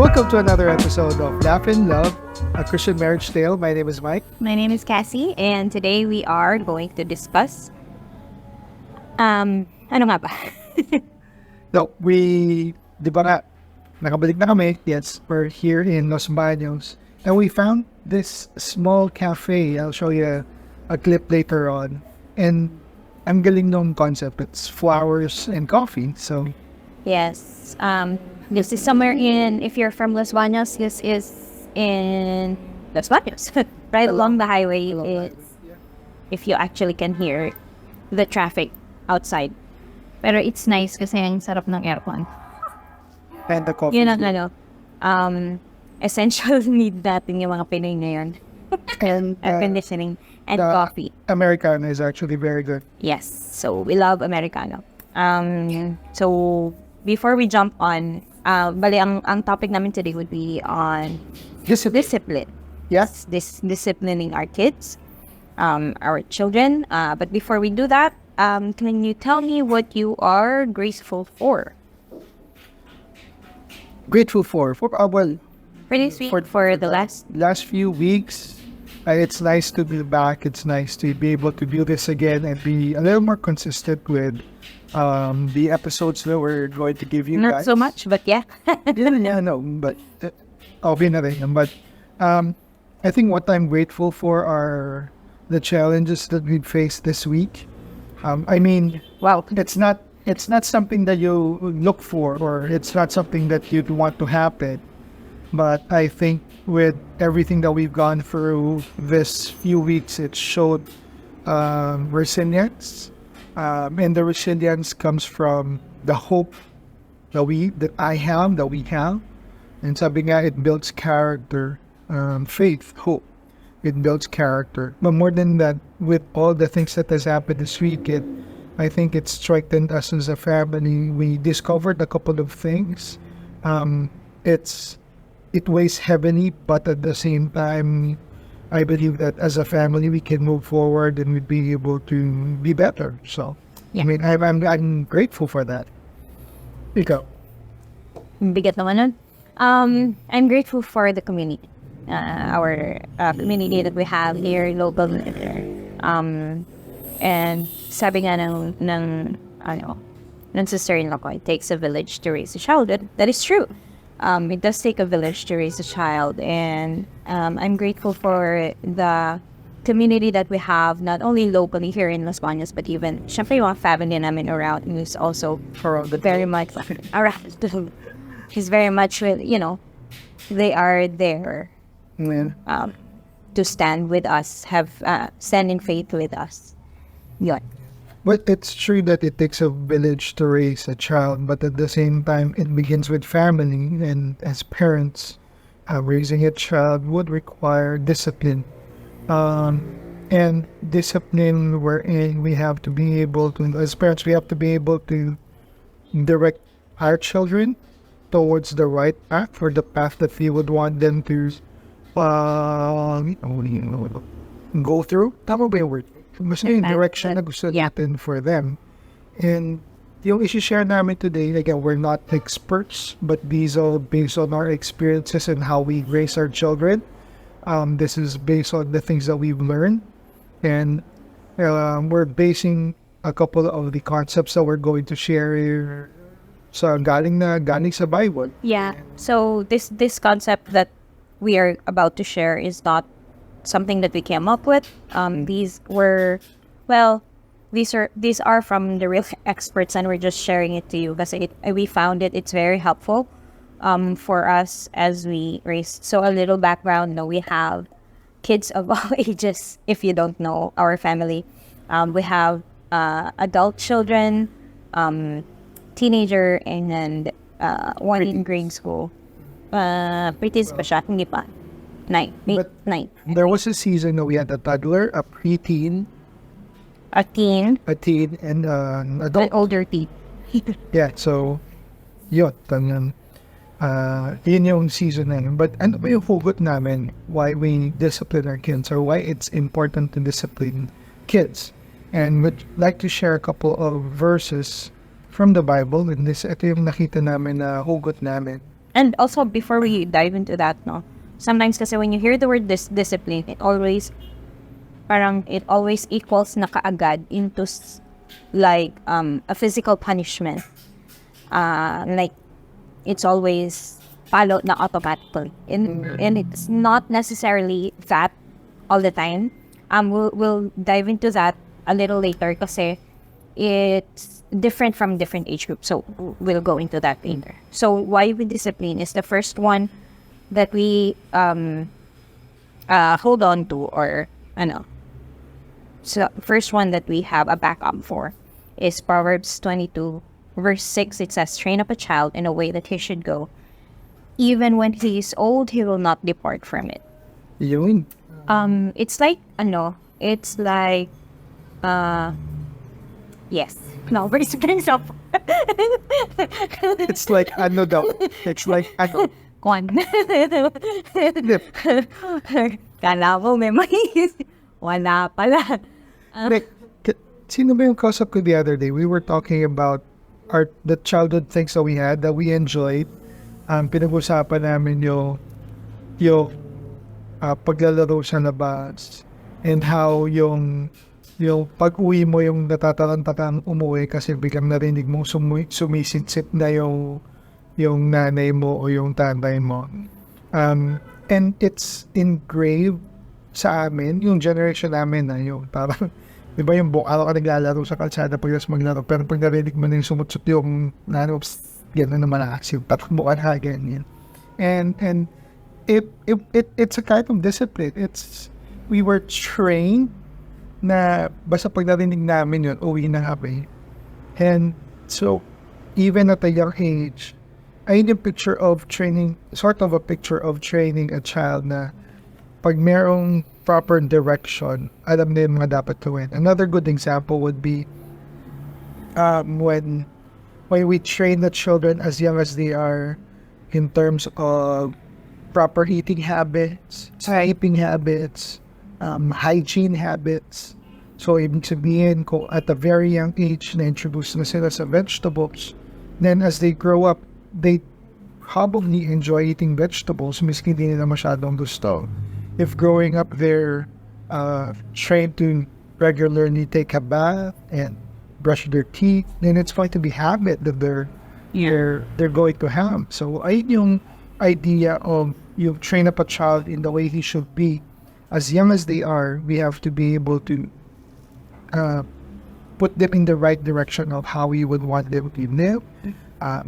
Welcome to another episode of Laugh and Love, a Christian marriage tale. My name is Mike. My name is Cassie, and today we are going to discuss, ano nga ba? No, di ba nga, nakabalik na kami. Yes, we're here in Los Baños. And we found this small cafe. I'll show you a clip later on. And ang galing nung concept. It's flowers and coffee. So, Yes, this is somewhere if you're from Los Baños, this is in Los Baños, right along the highway. If you actually can hear the traffic outside. Pero it's nice kasi ang sarap ng aircon. and the coffee. Yun ang essential need natin yung mga Pinoy ngayon. And Air conditioning and the coffee. Americano is actually very good. Yes, so we love Americano. So before we jump on, ang topic namin today would be on discipline. Yes. Disciplining our kids, our children. But before we do that, can you tell me what you are grateful for? Grateful for well, Pretty sweet for the last few weeks. It's nice to be back. It's nice to be able to do this again and be a little more consistent with the episodes that we're going to give you Not guys. so much, but yeah. Yeah, no, but okay na rin. But I think what I'm grateful for are the challenges that we faced this week. Wow. It's not something that you look for, or it's not something that you'd want to happen. But I think with everything that we've gone through this few weeks, it showed resilience. And the resilience comes from the hope that we have. And sabi nga, it builds character, faith, hope. It builds character. But more than that, with all the things that has happened this week, I think it strengthened us as a family. We discovered a couple of things. It weighs heavily, but at the same time, I believe that as a family, we can move forward and we'd be able to be better. So, Yeah. I'm grateful for that. Ikaw? Bigat naman nun. I'm grateful for the community. Our community that we have here local. And sabi nga ng sister-in-law ko, it takes a village to raise a child. That is true. It does take a village to raise a child, and I'm grateful for the community that we have, not only locally here in Los Baños, but even, syempre yung family namin around who's also very much around. He's very much with, they are there to stand with us, stand in faith with us. Yun. But it's true that it takes a village to raise a child, but at the same time, it begins with family. And as parents, raising a child would require discipline. And discipline wherein we have to be able to, as parents, we have to be able to direct our children towards the right path, or the path that we would want them to go through. Tama ba yung word? Basta yung direction na gusto natin for them. And yung isi-share namin today, again, we're not experts, but these are based on our experiences and how we raise our children. This is based on the things that we've learned. And we're basing a couple of the concepts that we're going to share sa galing sa Bible. Yeah. So this concept that we are about to share is not something that we came up with. These are from the real experts, and we're just sharing it to you because we found it's very helpful for us as we raise. So a little background, we have kids of all ages. If you don't know our family, we have adult children, teenager, and one in grade school. Pretty pa siya, hindi pa. Nine. There was a season that we had a toddler, a preteen, A teen, and an adult. an older teen. Yeah, so yun, yun yung season na yun. But ano ba yung hugot namin why we discipline our kids, or why it's important to discipline kids? And we'd like to share a couple of verses from the Bible. And ito yung nakita namin na hugot namin. And also, before we dive into that, no, sometimes kasi when you hear the word discipline, it always equals na kaagad into like a physical punishment. Like it's always followed na automatically, and it's not necessarily that all the time. We'll dive into that a little later kasi it's different from different age groups. So we'll go into that later. So why we discipline is the first one that we hold on to, or ano. So first one that we have a backup for is Proverbs 22 verse 6. It says, "Train up a child in a way that he should go. Even when he is old, he will not depart from it." Yun. It's like it's like yes. No, verse up. It's like ano daw. It's like ano. Kwan. Kala mo may mais. Wala pala. Like, sino ba yung kausap ko the other day? We were talking about the childhood things that we had, that we enjoyed. Pinag-usapan namin yung paglalaro sa labas, and how yung pag-uwi mo, yung natataranta kang umuwi kasi biglang narinig mong sumisitsip na yung nanay mo o yung tatay mo. And it's engraved sa amin, yung generation namin na yung parang, di ba yung buong araw ka naglalaro sa kalsada pagkas maglaro, pero pag narinig mo na yung sumutsut yung nanay mo, gano'n naman aksiw, tatakbo ka na, ganyan. And it's a kind of discipline. We were trained na basta pag narinig namin yun, uwi na kami. And so, even at a young age, ayun yung picture of training, sort of a picture of training a child na pag merong proper direction, alam na yung mga dapat gawin. Another good example would be when we train the children as young as they are in terms of proper eating habits, sleeping habits, hygiene habits. So, ibig sabihin, kung at a very young age na-introduce na sila sa vegetables, then as they grow up, they probably enjoy eating vegetables, miski hindi nila masyadong gusto. If growing up they're trained to regularly take a bath and brush their teeth, then it's going to be habit that they're going to have. So, ayun yung idea of you train up a child in the way he should be. As young as they are, we have to be able to put them in the right direction of how we would want them to live,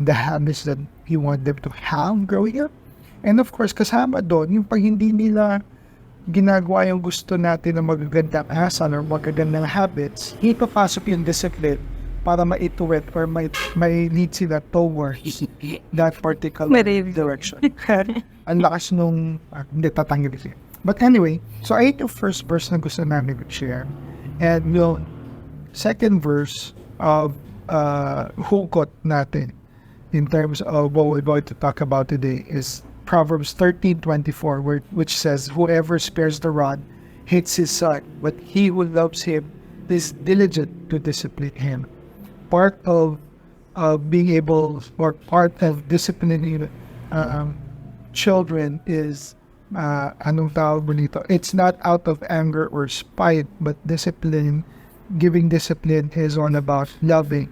the habits that we want them to have growing up. And of course, kasama doon, yung pag hindi nila ginagawa yung gusto natin na magagandang asal or magagandang habits, ipapasok yung discipline para maituwid or may lead sila towards that particular direction. Ang lakas nung hindi tatanggalin siya. But anyway, so ay yung first verse na gusto namin share. And yung second verse of hukot natin in terms of what we're going to talk about today is Proverbs 13:24, which says, "Whoever spares the rod hates his son, but he who loves him is diligent to discipline him." Part of being able, or part of disciplining children is anong tawag mo nito? It's not out of anger or spite, but discipline. Giving discipline is all about loving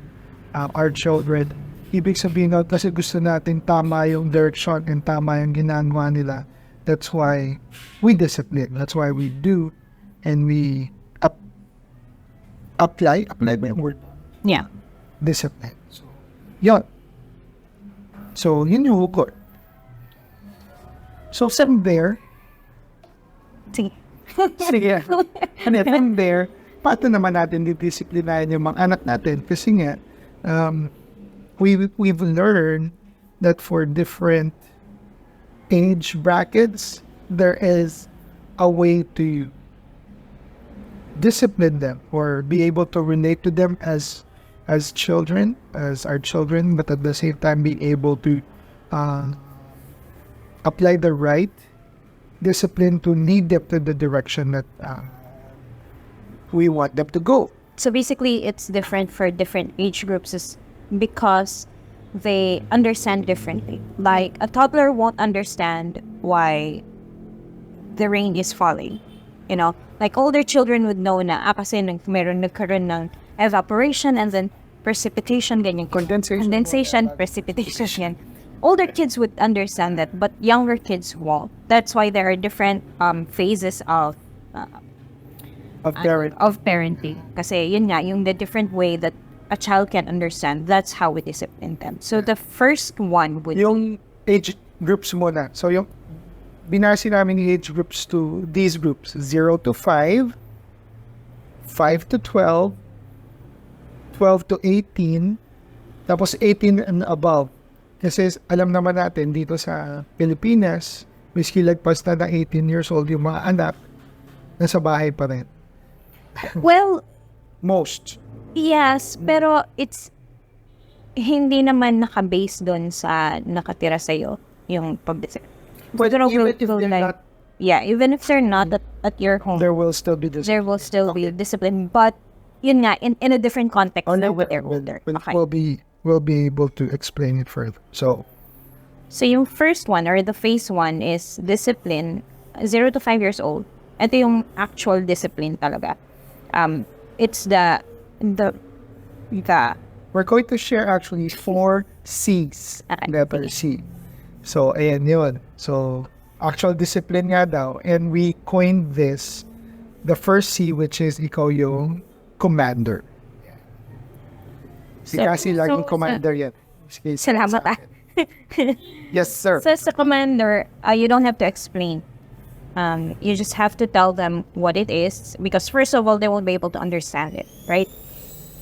our children. Ibig sabihin na kasi gusto natin tama yung direction and tama yung ginagawa nila. That's why we discipline. That's why we do, and we apply ba yung word? Yeah. Discipline. So, yun. So, yun yung hukot. So, from there, Sige. sige, and then from there, paano naman natin didisiplinahin yung mga anak natin? Kasi nga, we've learned that for different age brackets, there is a way to discipline them or be able to relate to them as children, as our children, but at the same time be able to apply the right discipline to lead them to the direction that we want them to go. So basically, it's different for different age groups because they understand differently. Like a toddler won't understand why the rain is falling. You know, like older children would know na kasi nagkaroon ng evaporation and then precipitation, ganyan. Condensation, precipitation, yan. Older kids would understand that, but younger kids won't. That's why there are different phases Of parent. of parenting. Kasi yun nga, yung the different way that a child can understand, that's how we discipline them. So the first one would Yung age groups muna. So yung binasi namin yung age groups to these groups. 0 to 5, 5 to 12, 12 to 18, tapos 18 and above. Kasi alam naman natin dito sa Pilipinas, miski lagpas na 18 years old yung mga anak, nasa bahay pa rin. well, Most. yes, pero it's hindi naman naka-base doon sa nakatira sa'yo yung pag-discipline. But Siguro even we'll- if we'll they're like- not, Yeah, even if they're not at your home, there will still be this. there will still be discipline. But yun nga, in a different context na when they're older. Okay. We'll be able to explain it further. So So yung first one or the phase one is discipline 0 to 5 years old. Ito yung actual discipline talaga. It's the we're going to share actually 4 C's. Okay. Letter C. So ayan yun. So actual discipline nga daw. And we coined this, the first C, which is ikaw yung commander. Si Cassie laging commander yan. Sige, salamat sa akin. Yes, sir. So as a commander, you don't have to explain. You just have to tell them what it is because first of all, they won't be able to understand it, right?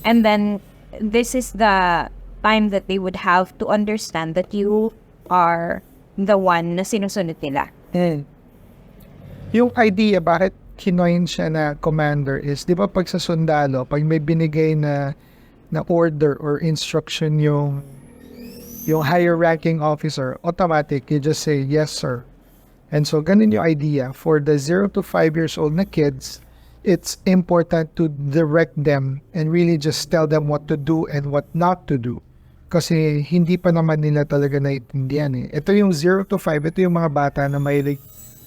And then this is the time that they would have to understand that you are the one na sinusunod nila. Yung idea bakit kinoin siya na commander is, di ba pag sa sundalo, pag may binigay na order or instruction yung higher ranking officer, automatic, you just say, yes, sir. And so, ganun yung idea. For the 0 to 5 years old na kids, it's important to direct them and really just tell them what to do and what not to do. Kasi hindi pa naman nila talaga naiintindihan eh. Ito yung 0 to 5, ito yung mga bata na may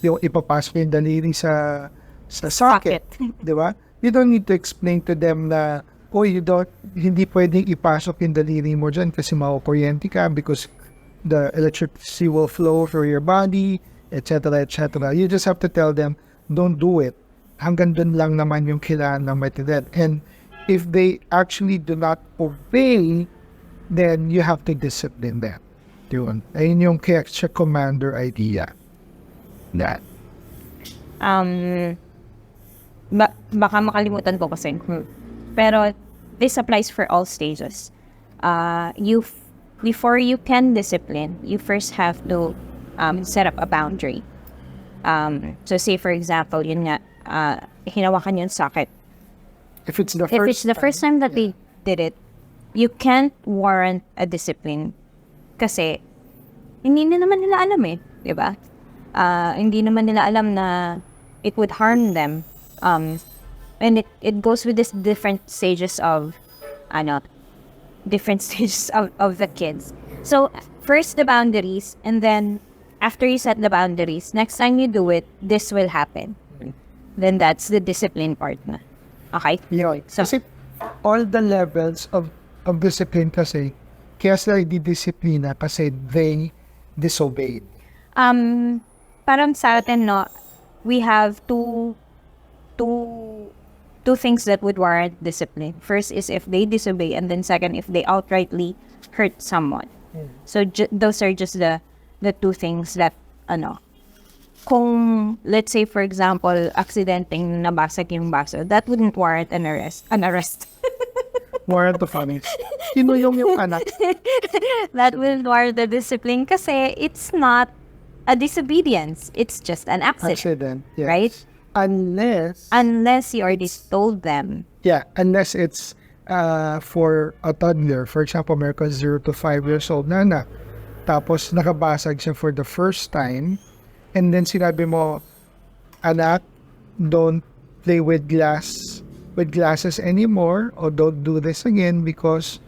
yung ipapasok yung daliri sa socket. Di ba? You don't need to explain to them na, oh, hindi pwedeng ipasok yung daliri mo dyan kasi makukuryente ka because the electricity will flow through your body, etc., etc. You just have to tell them, don't do it. Hanggang dun lang naman yung kailangan ng maintindihan. And if they actually do not obey, then you have to discipline them. Yun. Ayun yung kaya siya commander idea. That. Baka makalimutan ko kasi. Pero this applies for all stages. Before you can discipline, you first have to set up a boundary. So say for example, yun nga, hinawakan yung socket. If it's the first time that they did it, you can't warrant a discipline kasi hindi na naman nila alam eh, di ba? Hindi naman nila alam na it would harm them. And it goes with this different stages of the kids. So first the boundaries, and then after you set the boundaries, next time you do it, this will happen. Then that's the discipline part na. Okay? Yun. So, Kasi all the levels of discipline kasi, kaya sila didisiplina kasi they disobeyed. parang sa atin, no, we have two things that would warrant discipline. First is if they disobey, and then second, if they outrightly hurt someone. So those are just the two things that, kung, let's say, for example, aksidenteng nabasag yung baso, that wouldn't warrant an arrest. Warrant of honest. Kinuyong yung anak. That will warrant the discipline kasi it's not a disobedience. It's just an accident. Yes. Right? Unless you already told them. Yeah, unless it's for a toddler. For example, meron ka 0 to 5 years old na anak. Tapos nakabasag siya for the first time. And then sinabi mo, anak, don't play with glasses anymore, or don't do this again because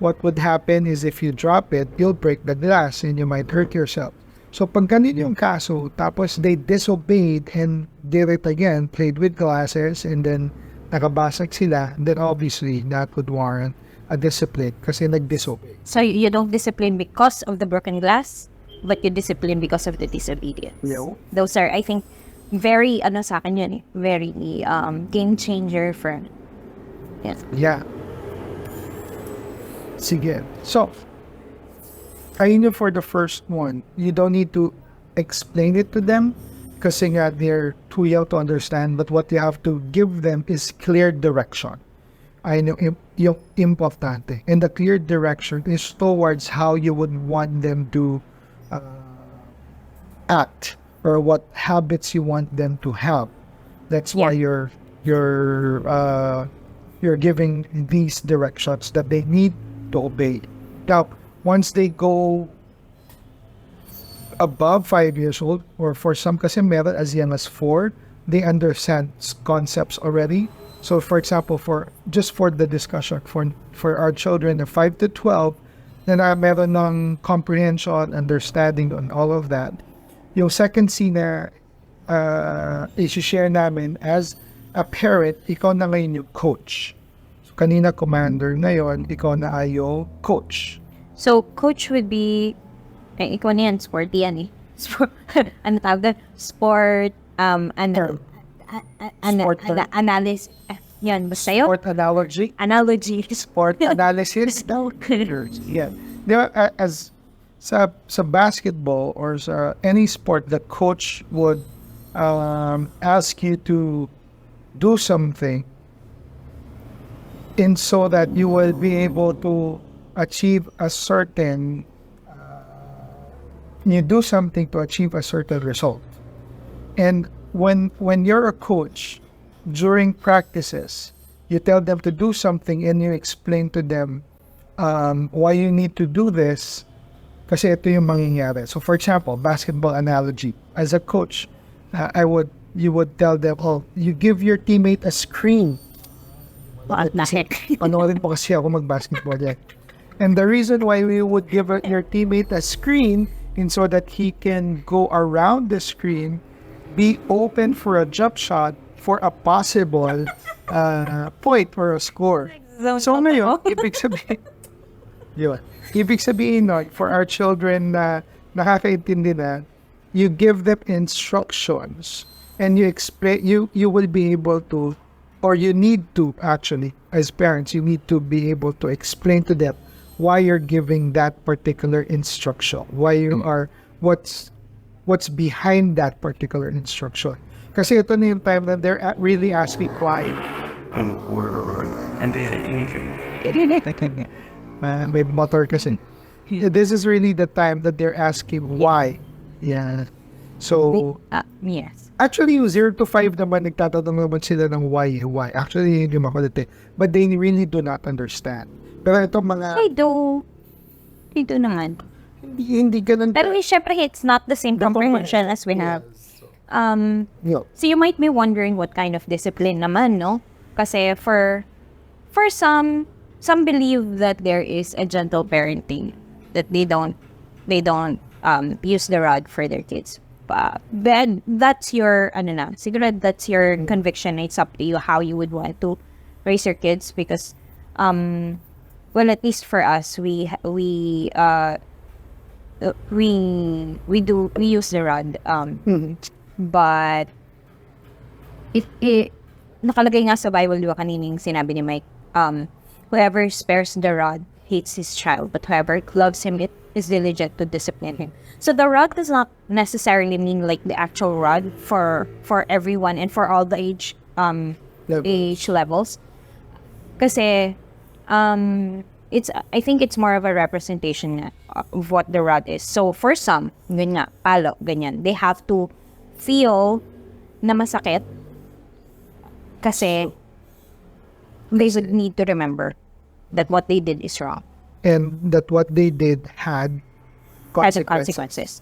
what would happen is if you drop it, you'll break the glass and you might hurt yourself. So pag ganun yung kaso, tapos they disobeyed and did it again, played with glasses, and then nakabasag sila, then obviously that would warrant a discipline kasi nag-disobey. So you don't discipline because of the broken glass, but you discipline because of the disobedience. Yeah. Those are, I think, very, sa akin yun very game changer for, Yeah. Sige. So, ayun yun for the first one. You don't need to explain it to them kasi nga they're too young to understand, but what you have to give them is clear direction. Ayun yung importante. And the clear direction is towards how you would want them to act or what habits you want them to have. That's why you're giving these directions that they need to obey. Now, once they go above 5 years old, or for some kasi meron as young as 4, they understand concepts already. So, for example, just for the discussion, for our children of 5 to 12, na meron ng comprehension, understanding on all of that. Yung second scene na i-share namin as a parent, ikaw na ngayon yung coach. So, kanina commander, ngayon, ikaw na ay yung coach. So, coach would be, ikaw na yan, sporty yan Sport, ano tawag doon? Sport, analysis, yan, basta yun? Sport analogy. Analogy. Sport analysis. Yeah. Di ba, as sa basketball or sa any sport, the coach would ask you to do something in so that you will be able to achieve a certain you do something to achieve a certain result. And when you're a coach, during practices, you tell them to do something and you explain to them why you need to do this kasi ito yung mangyayari. So for example, basketball analogy. As a coach, you would tell them, you give your teammate a screen. What the heck? Panoorin po kasi ako mag-basketball yan. And the reason why we would give your teammate a screen in so that he can go around the screen, be open for a jump shot for a possible point or a score. So ngayon, ibig sabihin nun, for our children na nakakaintindi na, you give them instructions and you explain, you will be able to, or you need to actually, as parents, you need to be able to explain to them why you're giving that particular instruction, why you are, what's behind that particular instruction. Kasi ito na yung time that they're really asking why. May motor kasi. This is really the time that they're asking why. Yeah. So, Yes. actually, yung 0 to 5 naman, nagtatanong naman sila ng why. Actually, hindi makulit but they really do not understand. Pero itong mga... I do naman. Hindi ganun. Pero syempre, it's not the same comprehension as we have. So you might be wondering what kind of discipline naman, no? Kasi for some believe that there is a gentle parenting, that they don't use the rod for their kids. Then that's your siguro that's your conviction. It's up to you how you would want to raise your kids because well, at least for us, we use the rod. But it nakalagay nga sa Bible, di ba kanining sinabi ni Mike, whoever spares the rod hates his child, but whoever loves him, it is diligent to discipline him. So the rod does not necessarily mean like the actual rod for everyone and for all the age levels. Kasi I think it's more of a representation of what the rod is. So for some, ganyan, palo, ganyan, they have to feel na masakit kasi they would need to remember that what they did is wrong. And that what they did had consequences.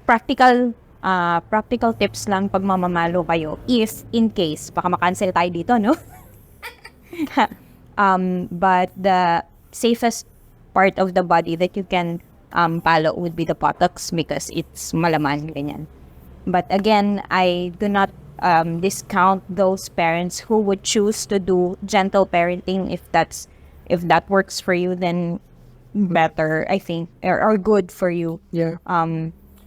Practical tips lang pag mamamalo kayo if in case, baka makancel tayo dito, no? But the safest part of the body that you can palo would be the buttocks because it's malaman, ganyan. But again, I do not discount those parents who would choose to do gentle parenting. If that works for you, then better, I think, or good for you. Yeah.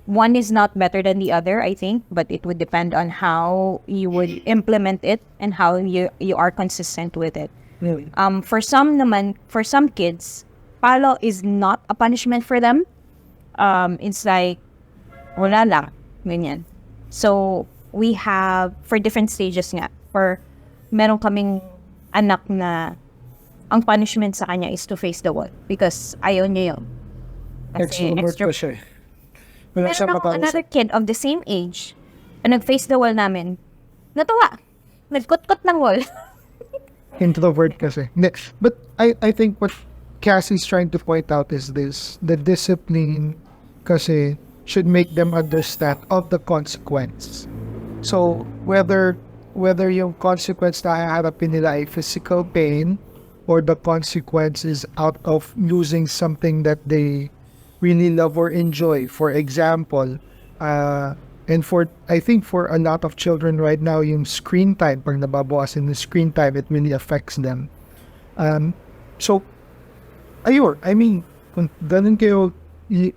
One is not better than the other, I think, but it would depend on how you would implement it and how you are consistent with it. Really? For some kids, palo is not a punishment for them. It's like wala lang, ganyan. So we have for different stages nga. Meron kaming anak na ang punishment sa kanya is to face the wall because ayaw niya yun. Extrovert pa siya. Wala siya Meron akong another kid of the same age na nag-face the wall namin. Natuwa. Nagkut-kut ng wall. Introvert kasi. But I think what Cassie's trying to point out is this. The discipline kasi should make them understand of the consequence. So, whether yung consequence na haharapin nila ay physical pain or the consequence is out of losing something that they really love or enjoy. For example, and I think for a lot of children right now, yung screen time, pag nababawasan yung screen time, it really affects them. So, ayun, I mean, kung ganun kayo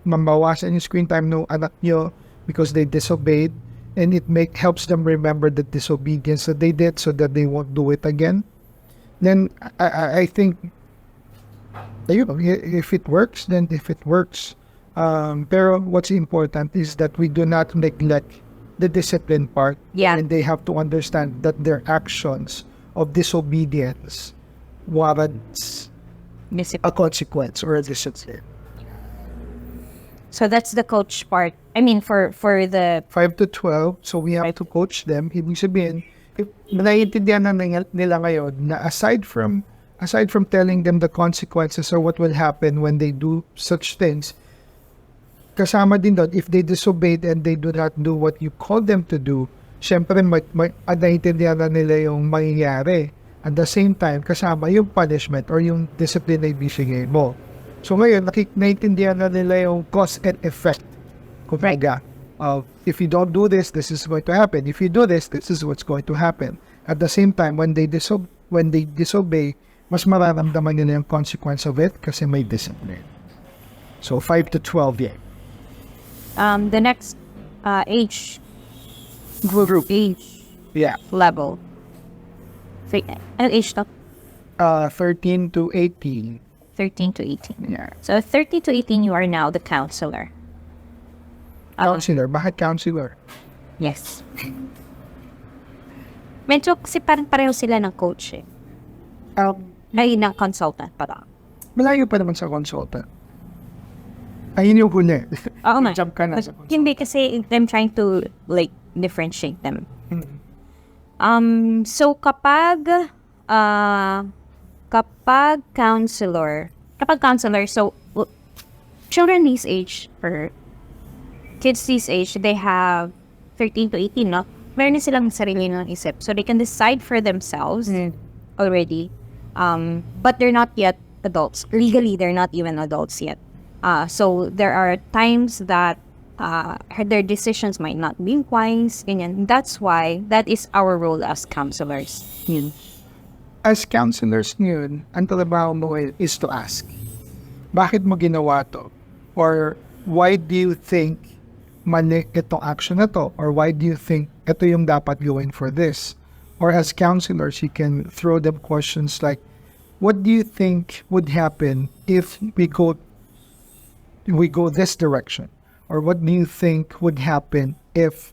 mabawasan yung screen time ng anak nyo because they disobeyed, and it helps them remember the disobedience that they did so that they won't do it again, then I think, if it works, then if it works. Pero what's important is that we do not neglect the discipline part. Yeah. And they have to understand that their actions of disobedience warrants a consequence or a discipline. So that's the coach part. I mean, for the 5 to 12, so we have to coach them. Ibig sabihin, if naiintindihan na nila ngayon na aside from telling them the consequences or what will happen when they do such things, kasama din doon, if they disobeyed and they do not do what you call them to do, syempre naiintindihan na nila yung mangyayari. At the same time, kasama yung punishment or yung discipline na ibibigay mo. So ngayon, naiintindihan na nila yung cause and effect. Kumbaga, if you don't do this, this is going to happen. If you do this, this is what's going to happen. At the same time, when they disobey, mas mararamdaman nila yung consequence of it kasi may discipline. So 5 to 12, yeah. The next age group Yeah. level. Ano age to? 13 to 18. 13 to 18. Yeah. So 13 to 18, you are now the counselor. Counselor. Bakit counselor? Yes. Medyo kasi parang pareho sila ng coach eh. Ay, ng consultant parang. Malayo pa naman sa consultant. Ayun yung huli. Oo nga. Jump ka na sa consultant. Hindi kasi I'm trying to like differentiate them. So kapag counselor, so children this age or kids this age, they have 13 to 18, no? Meron na silang sarili ng isip. So they can decide for themselves already. But they're not yet adults. Legally, they're not even adults yet. So there are times that their decisions might not be wise. Ganyan. That's why that is our role as counselors. As counselors ngayon, ang trabaho mo is to ask, bakit mo ginawa to? Or why do you think mali itong action na to? Or why do you think ito yung dapat gawin for this? Or as counselors, you can throw them questions like, what do you think would happen if we go this direction? Or what do you think would happen if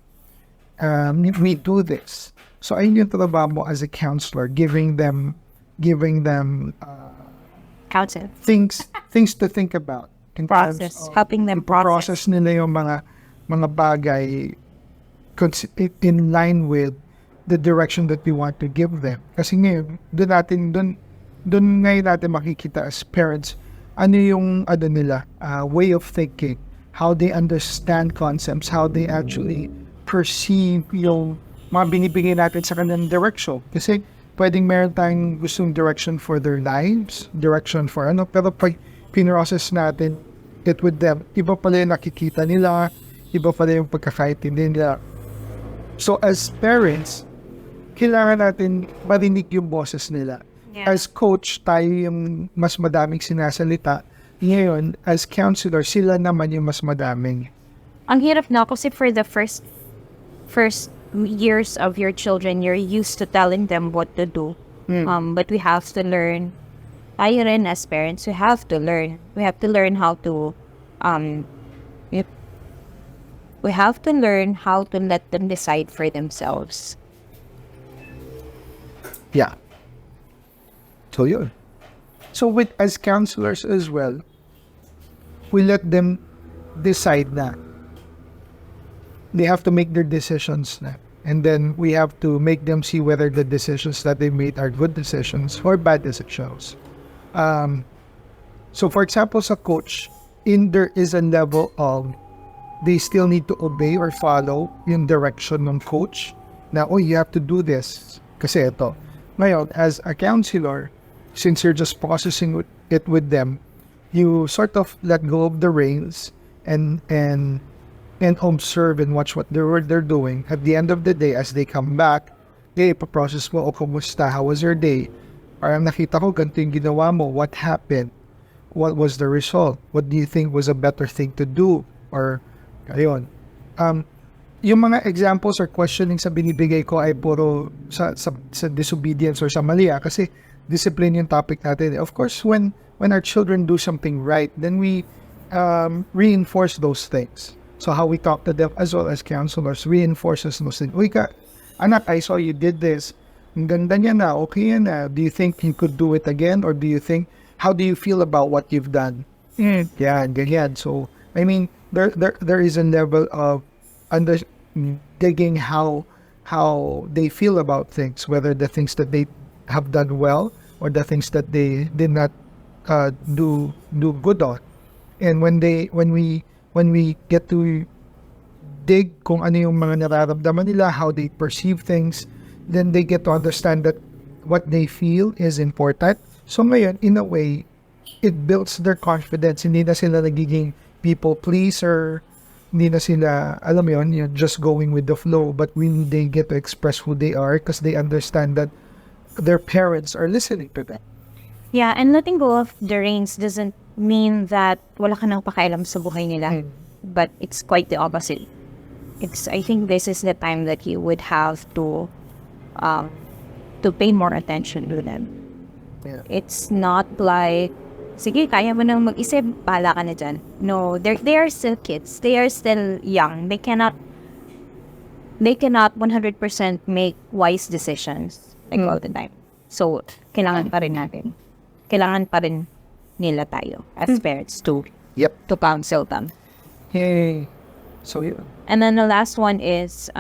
we do this? So ayun yung trabaho mo as a counselor, giving them Counsel. things to think about. In Process. terms of Helping them process. process nila yung mga bagay in line with the direction that we want to give them. Kasi ngayon, doon ngayon natin makikita as parents, ano yung nila, way of thinking, how they understand concepts, how they actually perceive yung mga binibigay natin sa kanilang direction. Kasi pwedeng meron tayong gustong direction for their lives, direction for ano, pero pag pinrocess natin it with them, iba pala yung nakikita nila, iba pala yung pagkakaintindi nila. So as parents, kailangan natin marinig yung boses nila. Yeah. As coach, tayo yung mas madaming sinasalita. Ngayon, as counselor, sila naman yung mas madaming. Ang hirap na kasi for the first years of your children, you're used to telling them what to do. But we have to learn. Tayo rin as parents, we have to learn. We have to learn how to we have to learn how to let them decide for themselves. Yeah. So yun. So with as counselors as well, we let them decide na. They have to make their decisions na. And then we have to make them see whether the decisions that they made are good decisions or bad decisions. So for example, sa coach, there is a level of they still need to obey or follow yung direction ng coach na, oh, you have to do this. Kasi ito. Ngayon, as a counselor, since you're just processing it with them, you sort of let go of the reins and observe and watch what they're doing. At the end of the day, as they come back, ipaprocess mo, o kumusta, how was your day? Parang nakita ko, ganito yung ginawa mo, what happened? What was the result? What do you think was a better thing to do? Or, ayun. Yung mga examples or questioning sa binibigay ko ay puro sa disobedience or sa mali, kasi discipline yung topic natin. Of course, when our children do something right, then we reinforce those things. So how we talk to them as well as counselors reinforces those things. Uy ka, anak, I saw you did this. Ang ganda niya na, okay yan na. Do you think you could do it again? Or how do you feel about what you've done? Yan, ganyan. So, I mean, there is a level of digging how they feel about things, whether the things that they have done well or the things that they did not do good on. And when we get to dig kung ano yung mga nararamdaman nila, how they perceive things, then they get to understand that what they feel is important. So ngayon, in a way, it builds their confidence. Hindi na sila nagiging people pleaser, hindi na sila, alam mo yun, just going with the flow, but when they get to express who they are because they understand that their parents are listening to them. Yeah, and letting go of the reins doesn't mean that wala ka nang pakialam sa buhay nila. But it's quite the opposite. I think this is the time that you would have to pay more attention to them. Yeah. It's not like, sige, kaya mo nang mag-isip, bahala ka na dyan. No, they are still kids. They are still young. They cannot 100% make wise decisions like all the time. So, kailangan pa rin natin. Kailangan pa rin nila tayo as parents to counsel them. Hey. So, yeah. And then the last one is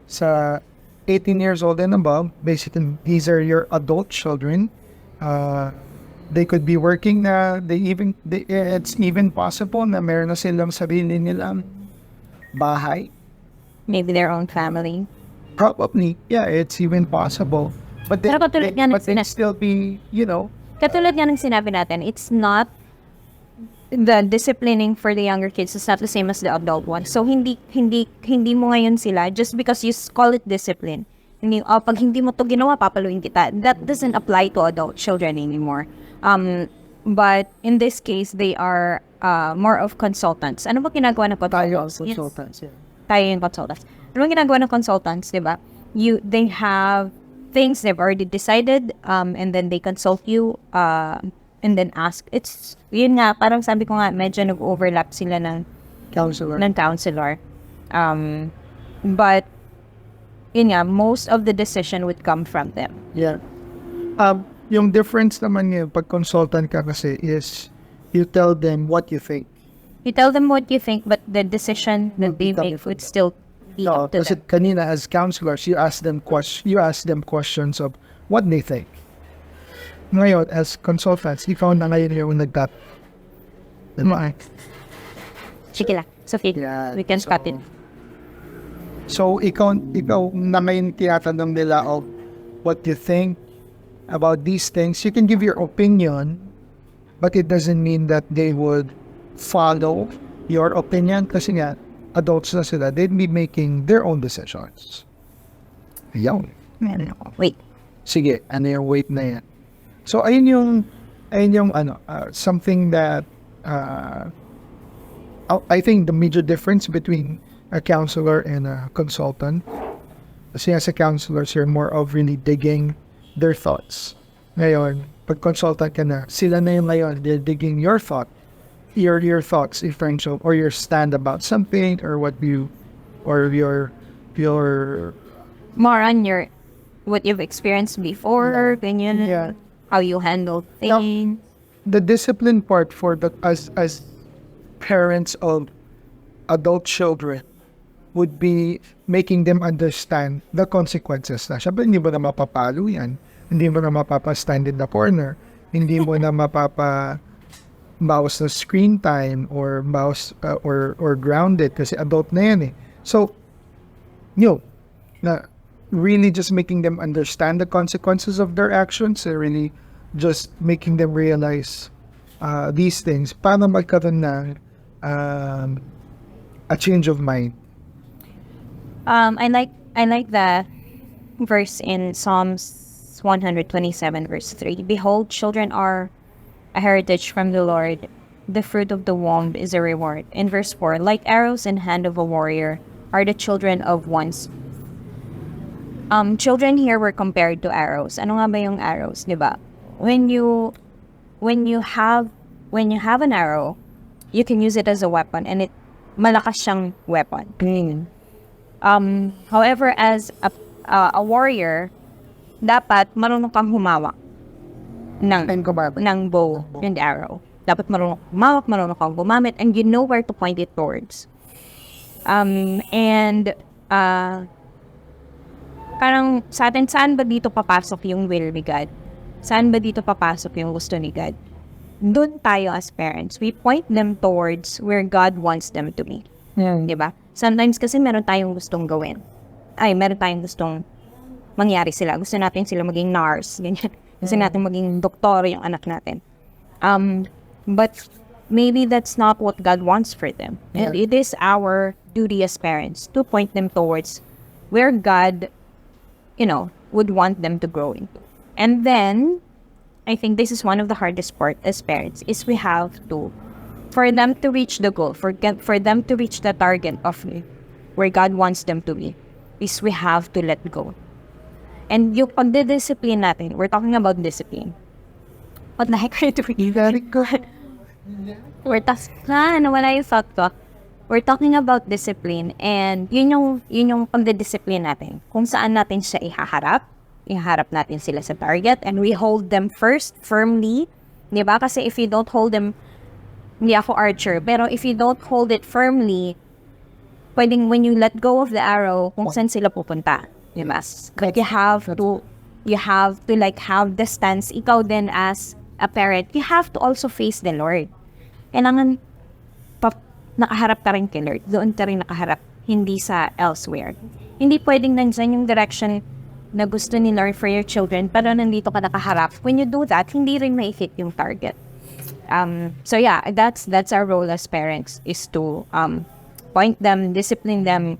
Sa 18 years old and above, basically, these are your adult children. They could be working na, it's even possible na meron na silang sarili nilang bahay. maybe their own family. Probably, yeah, it's even possible. But Pero katulad nga ng they'd still be, Katulad nga ng sinabi natin, it's not the disciplining for the younger kids is not the same as the adult one. So hindi mo ngayon sila just because you call it discipline. Hindi, pag hindi mo to ginawa, papaluin kita. That doesn't apply to adult children anymore. But in this case, they are more of consultants. Ano ba ginagawa ng consultants? Consultants, yeah. Tayo yung consultants. Ano ba ginagawa ng consultants, di ba? They have things they've already decided, and then they consult you, and then ask. It's, yun nga, parang sabi ko nga, medyo nag-overlap sila ng counselor. But, yun nga, most of the decision would come from them. Yeah. Yung difference naman yung pag consultant ka kasi is you tell them what you think. You tell them what you think, but the decision that they make would still be up to kasi them. kanina as counselors, you ask them questions of what they think. Ngayon, as consultants, ikaw na ngayon yung nagtat. Sige lang. Sophie, Yeah, we can cut it. So, ikaw na ngayon tinatanong nila of what you think, about these things. You can give your opinion, but it doesn't mean that they would follow your opinion kasi nga, adults na sila. They'd be making their own decisions. Yan. Wait. Sige, ano yung wait na yan? So, ayun yung something that I think the major difference between a counselor and a consultant. Kasi as a counselors, you're more of really digging their thoughts. Ngayon, pag consultant ka na, sila na yung ngayon, they're digging your thoughts, differential, or your stand about something, or what you, or your More on your what you've experienced before, ganyan, Yeah. how you handle things. the discipline part for the as parents of adult children would be making them understand the consequences na. Siyempre, hindi mo na mapapalo yan. Hindi mo na mapapastand in the corner. Hindi mo na bawas na screen time or bawas or grounded kasi adult na yan eh. So, na really just making them understand the consequences of their actions and really just making them realize these things para magkaroon ng a change of mind. I like the verse in Psalms 127 verse 3. Behold, children are a heritage from the Lord. The fruit of the womb is a reward. In verse 4, like arrows in hand of a warrior are the children of one's. Children here were compared to arrows. Ano nga ba yung arrows, di ba? When you have an arrow, you can use it as a weapon, and malakas siyang weapon. However, as a warrior, dapat marunong kang humawak ng bow and arrow. Dapat marunong humawak, marunong kang gumamit, and you know where to point it towards. Parang sa atin, saan ba dito papasok yung will ni God? Saan ba dito papasok yung gusto ni God? Doon tayo as parents, we point them towards where God wants them to be. Diba? Sometimes kasi meron tayong gustong gawin. Meron tayong gustong mangyari sila. Gusto natin sila maging nurse, ganyan. Gusto natin maging doktor yung anak natin. But maybe that's not what God wants for them. And it is our duty as parents to point them towards where God, would want them to grow into. And then, I think this is one of the hardest part as parents, is we have to, for them to reach the goal, for them to reach the target of where God wants them to be, is we have to let go. And yung pagdidiscipline natin, we're talking about discipline. What the heck are you doing? Very good. Nawala yung thought ko. We're talking about discipline, and yun yung pagdidiscipline natin. Kung saan natin siya ihaharap natin sila sa target, and we hold them first, firmly. Diba? Kasi if you don't hold them, hindi ako archer, pero if you don't hold it firmly, pwedeng when you let go of the arrow, kung saan sila pupunta. Diba? But you have to like have the stance, ikaw din as a parent, you have to also face the Lord. Kailangan nakaharap ka rin kay Lord. Doon ka rin nakaharap, hindi sa elsewhere. Hindi pwedeng nandyan yung direction na gusto ni Lord for your children, pero nandito ka nakaharap. When you do that, hindi rin ma-hit yung target. So yeah, that's our role as parents, is to point them, discipline them,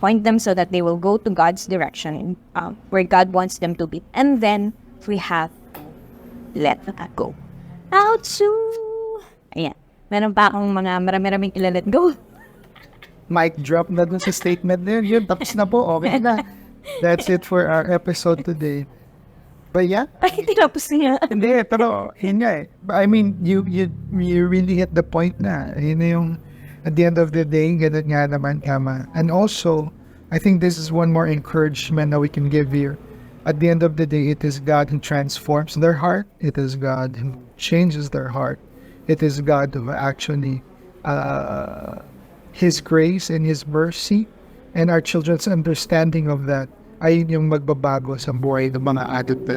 point them so that they will go to God's direction, where God wants them to be. And then, we have to let that go. Ouchoo! Ayan. Meron pa akong mga marami-raming ila-let go. Mic drop na dun sa statement na yun. Tapos na po. Okay na. That's it for our episode today. But yeah. Ay, tinapos niya. Hindi, pero yun nga eh. I mean, you really hit the point na. Yun na yung, at the end of the day, ganun nga naman kama. And also, I think this is one more encouragement that we can give here. At the end of the day, it is God who transforms their heart. It is God who changes their heart. It is God who actually, His grace and His mercy, and our children's understanding of that, ayun yung magbabago sa buhay ng mga adult.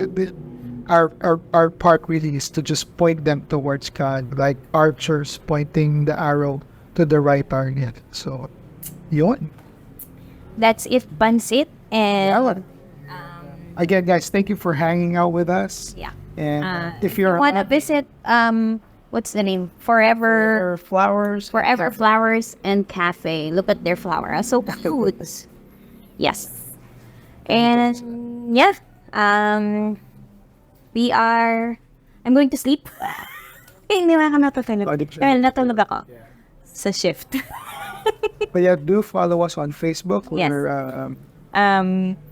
Our part really is to just point them towards God, like archers pointing the arrow to the right target. So, yun. That's it, Pansit. And again, guys, thank you for hanging out with us. Yeah. And if you're Want to visit, what's the name? Forever flowers, Flowers and Cafe. Look at their flower. So cute. Yes. And yeah, I'm going to sleep. Hindi mo ako natutulog. Dahil natulog ako sa shift. But yeah, do follow us on Facebook. Yes. We're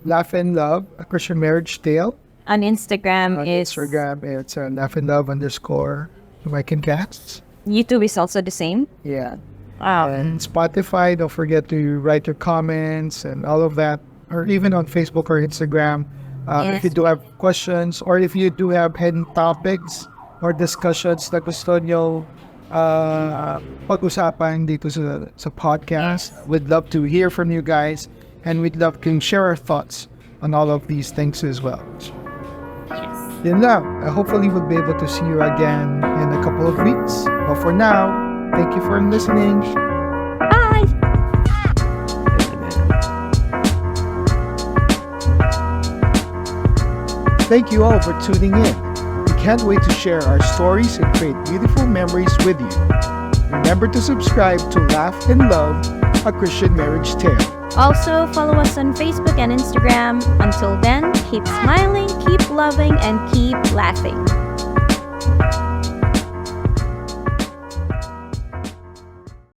Laugh and Love, a Christian Marriage Tale. On Instagram On is Instagram, it's Laugh and Love _ Mike and Cats. YouTube is also the same. Yeah. Wow. And Spotify, don't forget to write your comments and all of that, or even on Facebook or Instagram. If you do have questions, or if you do have hidden topics or discussions na gusto nyo pag-usapan dito sa podcast, we'd love to hear from you guys, and we'd love to share our thoughts on all of these things as well. Yun lang. Hopefully we'll be able to see you again in a couple of weeks. But for now, thank you for listening. Bye! Thank you all for tuning in. We can't wait to share our stories and create beautiful memories with you. Remember to subscribe to Laugh and Love, a Christian Marriage Tale. Also, follow us on Facebook and Instagram. Until then, keep smiling, keep loving, and keep laughing.